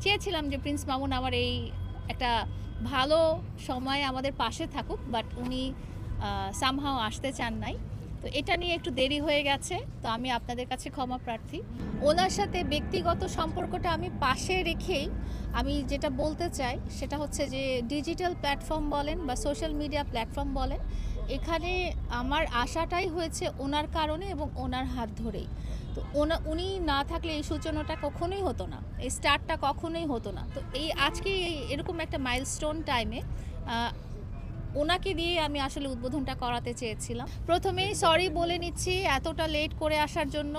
চেয়েছিলাম যে প্রিন্স মামুন আমার এই একটা ভালো সময় আমাদের পাশে থাকুক, বাট উনি সামহাও আসতে চান নাই। তো এটা নিয়ে একটু দেরি হয়ে গেছে, তো আমি আপনাদের কাছে ক্ষমা প্রার্থী। ওনার সাথে ব্যক্তিগত সম্পর্কটা আমি পাশে রেখেই আমি যেটা বলতে চাই সেটা হচ্ছে যে ডিজিটাল প্ল্যাটফর্ম বলেন বা সোশ্যাল মিডিয়া প্ল্যাটফর্ম বলেন, এখানে আমার আশাটাই হয়েছে ওনার কারণে এবং ওনার হাত ধরেই। তো উনি না থাকলে এই সূচনাটা কখনোই হতো না, এই স্টার্টটা কখনোই হতো না। তো এই আজকে এরকম একটা মাইলস্টোন টাইমে ওনাকে দিয়ে আমি আসলে উদ্বোধনটা করাতে চেয়েছিলাম। প্রথমেই সরি বলে নিচ্ছি এতটা লেট করে আসার জন্য।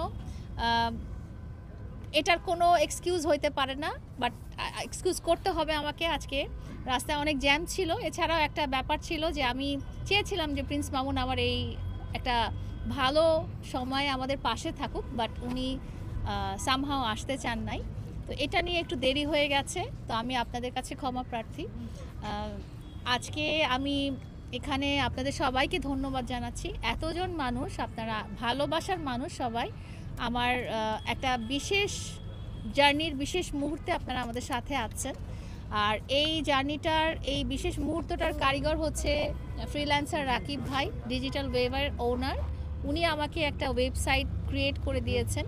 এটার কোনো এক্সকিউজ হইতে পারে না, বাট এক্সকিউজ করতে হবে আমাকে। আজকে রাস্তায় অনেক জ্যাম ছিল, এছাড়াও একটা ব্যাপার ছিল যে আমি চেয়েছিলাম যে প্রিন্স মামুন আমার এই একটা ভালো সময় আমাদের পাশে থাকুক, বাট উনি সামহাও আসতে চান নাই। তো এটা নিয়ে একটু দেরি হয়ে গেছে, তো আমি আপনাদের কাছে ক্ষমা প্রার্থী। আজকে আমি এখানে আপনাদের সবাইকে ধন্যবাদ জানাচ্ছি। এতজন মানুষ, আপনারা ভালোবাসার মানুষ সবাই, আমার একটা বিশেষ জার্নির বিশেষ মুহূর্তে আপনারা আমাদের সাথে আছেন। আর এই জার্নিটার এই বিশেষ মুহূর্তটার কারিগর হচ্ছে ফ্রিল্যান্সার রাকিব ভাই, ডিজিটাল ওয়েবার ওনার। উনি আমাকে একটা ওয়েবসাইট ক্রিয়েট করে দিয়েছেন,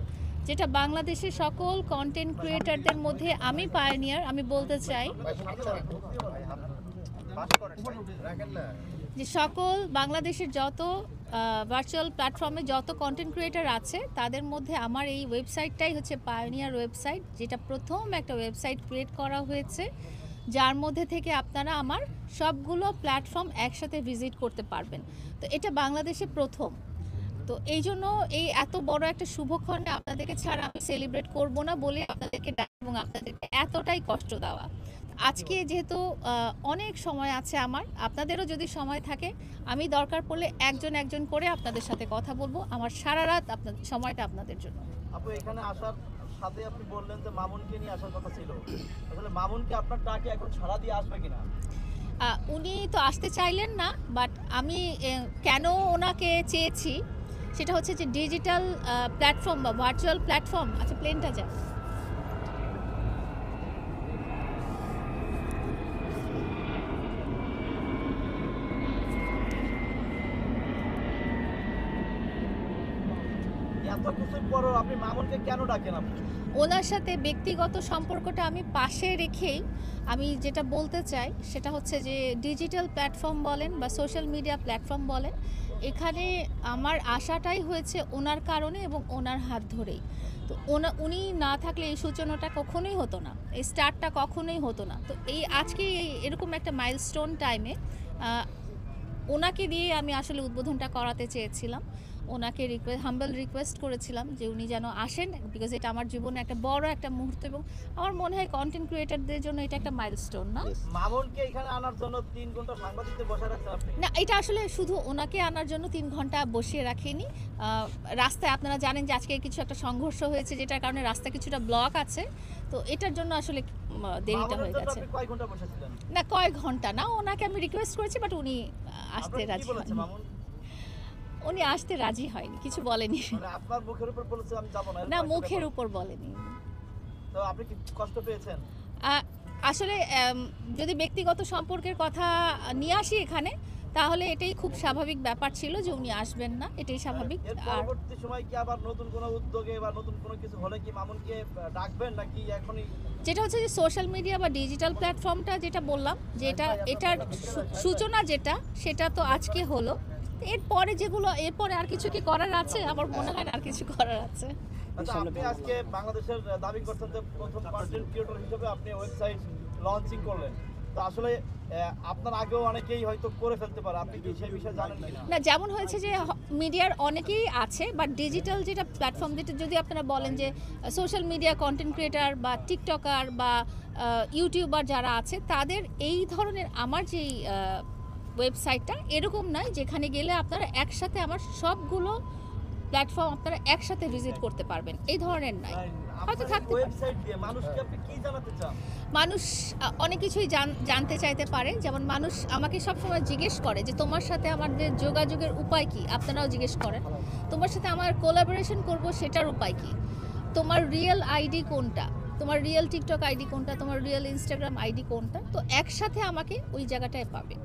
যেটা বাংলাদেশের সকল কন্টেন্ট ক্রিয়েটারদের মধ্যে আমি পায়োনিয়ার। আমি বলতে চাই যে সকল বাংলাদেশের যত ভার্চুয়াল প্ল্যাটফর্মে যত কন্টেন্ট ক্রিয়েটার আছে তাদের মধ্যে আমার এই ওয়েবসাইটটাই হচ্ছে পায়োনিয়ার ওয়েবসাইট, যেটা প্রথম একটা ওয়েবসাইট ক্রিয়েট করা হয়েছে, যার মধ্যে থেকে আপনারা আমার সবগুলো প্ল্যাটফর্ম একসাথে ভিজিট করতে পারবেন। তো এটা বাংলাদেশে প্রথম। তো এই জন্য এই এত বড় একটা শুভক্ষণে আপনাদেরকে ছাড়া আমি সেলিব্রেট করব না বলে আপনাদেরকে ডাকা এবং আপনাদেরকে এতটাই কষ্ট দেওয়া। আজকে যেহেতু অনেক সময় আছে আমার, আপনাদেরও যদি সময় থাকে, আমি দরকার পড়লে একজন একজন করে আপনাদের সাথে কথা বলবো। আমার সারা রাত আপনাদের সময়টা আপনাদের জন্য। আপু এখানে আসার সাথে আপনি বললেন যে মামুনকে নিয়ে আসার কথা ছিল, আসলে মামুনকে আপনার ডাকে এখন সাড়া দিয়ে আসবে কিনা? উনি তো আসতে চাইলেন না, বাট আমি কেন ওনাকে চেয়েছি সেটা হচ্ছে যে ডিজিটাল প্ল্যাটফর্ম বা ভার্চুয়াল প্ল্যাটফর্ম। আচ্ছা, প্লেনটা যা। এত কিছুর পরও আপনি মামুনকে কেন ডাকেন? আপনি ওনার সাথে ব্যক্তিগত সম্পর্কটা আমি পাশে রেখেই আমি যেটা বলতে চাই সেটা হচ্ছে যে ডিজিটাল প্ল্যাটফর্ম বলেন বা সোশ্যাল মিডিয়া প্ল্যাটফর্ম বলেন, এখানে আমার আশাটাই হয়েছে ওনার কারণে এবং ওনার হাত ধরেই। তো উনি না থাকলে এই সূচনাটা কখনোই হতো না, এই স্টার্টটা কখনোই হতো না। তো এই আজকে এরকম একটা মাইলস্টোন টাইমে ওনাকে দিয়ে আমি আসলে উদ্বোধনটা করাতে চেয়েছিলাম। ওনাকে হাম্বল রিকোয়েস্ট করেছিলাম যে উনি যেন আসেন, বিকজ এটা আমার জীবনে একটা বড় একটা মুহূর্ত এবং আমার মনে হয় কন্টেন্ট ক্রিয়েটারদের জন্য এটা একটা মাইলস্টোন। না, মামুনকে এখানে আনার জন্য 3 ঘন্টা সাংবাদিকদের বসে রাখছেন আপনি? না, এটা আসলে শুধু ওনাকে আনার জন্য 3 ঘন্টা বসিয়ে রাখিনি। রাস্তায় আপনারা জানেন যে আজকে কিছু একটা সংঘর্ষ হয়েছে, যেটার কারণে রাস্তা কিছুটা ব্লক আছে। তো এটার জন্য আসলে দেরিটা হয়ে গেছে। আপনি কয় ঘন্টা বসেছিলেন? না, কয়েক ঘন্টা না, ওনাকে আমি রিকোয়েস্ট করেছি, বাট উনি আসতে রাজি হয়নি। মামুন উনি আসতে রাজি হয়নি, কিছু বলেনি। মানে আপনার মুখের উপর বলেছে আমি যাব না? না, মুখের উপর বলেনি। তো আপনি কি কষ্ট পেয়েছেন? আসলে যদি ব্যক্তিগত সম্পর্কের কথা নিয়ে আসি এখানে, তাহলে এটাই খুব স্বাভাবিক ব্যাপার ছিল যে উনি আসবেন না, এটাই স্বাভাবিক। এর আর পরবর্তী সময় কি আবার নতুন কোনো উদ্যোগে বা নতুন কোনো কিছু হলে কি মামুনকে ডাকবেন নাকি এখনই? যেটা হচ্ছে যে সোশ্যাল মিডিয়া বা ডিজিটাল প্ল্যাটফর্মটা যেটা বললাম যে এটার সূচনা যেটা, সেটা তো আজকে হলো। এরপরে আর কিছু কি করার আছে? আমার মনে হয় না আর কিছু করার আছে। আচ্ছা, আপনি আজকে বাংলাদেশের দাবি করছেন যে প্রথম কন্টেন্ট ক্রিয়েটর হিসেবে আপনি ওয়েবসাইট লঞ্চিং করলেন। তো আসলে আপনার আগেও অনেকেই হয়তো করে ফেলতে পারে, আপনি কি সেই বিষয়ে জানেন কিনা? না, যেমন হয়েছে যে মিডিয়ার অনেকেই আছে, বাট ডিজিটাল যেটা প্ল্যাটফর্ম, যেটা যদি আপনারা বলেন যে সোশ্যাল মিডিয়া কন্টেন্ট ক্রিয়েটার বা টিকটকার বা ইউটিউবার যারা আছে, তাদের এই ধরনের আমার যেই ওয়েবসাইটটা এরকম নয় যেখানে গেলে আপনারা একসাথে আমার সবগুলো প্ল্যাটফর্ম আপনারা একসাথে ভিজিট করতে পারবেন, এই ধরনের নয়। হয়তো থাকতে পারে। ওয়েবসাইট দিয়ে মানুষকে আপনি কি জানাতে চান? মানুষ অনেক কিছুই জানতে চাইতে পারে। যেমন মানুষ আমাকে সবসময় জিজ্ঞেস করে যে তোমার সাথে আমাদের যোগাযোগের উপায় কি, আপনারাও জিজ্ঞেস করেন। তোমার সাথে আমার কোলাবোরেশন করব, সেটার উপায় কি, তোমার রিয়েল আইডি কোনটা, তোমার রিয়েল টিকটক আইডি কোনটা, তোমার রিয়েল ইনস্টাগ্রাম আইডি কোনটা, তো একসাথে আমাকে ওই জায়গাটায় পাবে।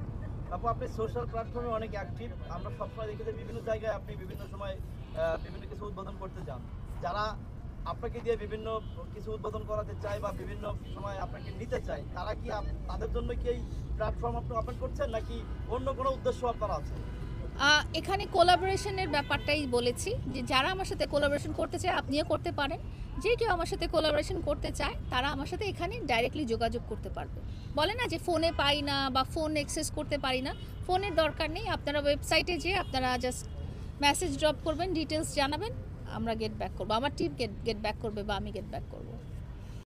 আপু আপনি সোশ্যাল প্ল্যাটফর্মে অনেক অ্যাক্টিভ, আমরা সবসময় দেখি যে বিভিন্ন জায়গায় আপনি বিভিন্ন সময় বিভিন্ন কিছু উদ্বোধন করতে চান। যারা আপনাকে দিয়ে বিভিন্ন কিছু উদ্বোধন করাতে চায় বা বিভিন্ন সময় আপনাকে নিতে চায়, তারা কি তাদের জন্য কি এই প্ল্যাটফর্ম আপনি ওপেন করছেন নাকি অন্য কোনো উদ্দেশ্য আপনার আছে? এখানে কোলাবোরেশনের ব্যাপারটাই বলেছি, যে যারা আমার সাথে কোলাবোরেশন করতে চায় আপনিও করতে পারেন, যে কেউ আমার সাথে কোলাবোরেশন করতে চায় তারা আমার সাথে এখানে ডাইরেক্টলি যোগাযোগ করতে পারবে। বলে না যে ফোনে পাই না বা ফোন অ্যাক্সেস করতে পারি না, ফোনের দরকার নেই, আপনারা ওয়েবসাইটে যেয়ে আপনারা জাস্ট মেসেজ ড্রপ করবেন, ডিটেলস জানাবেন, আমরা গেট ব্যাক করবো, আমার টিম গেট ব্যাক করবে বা আমি গেট ব্যাক করবো।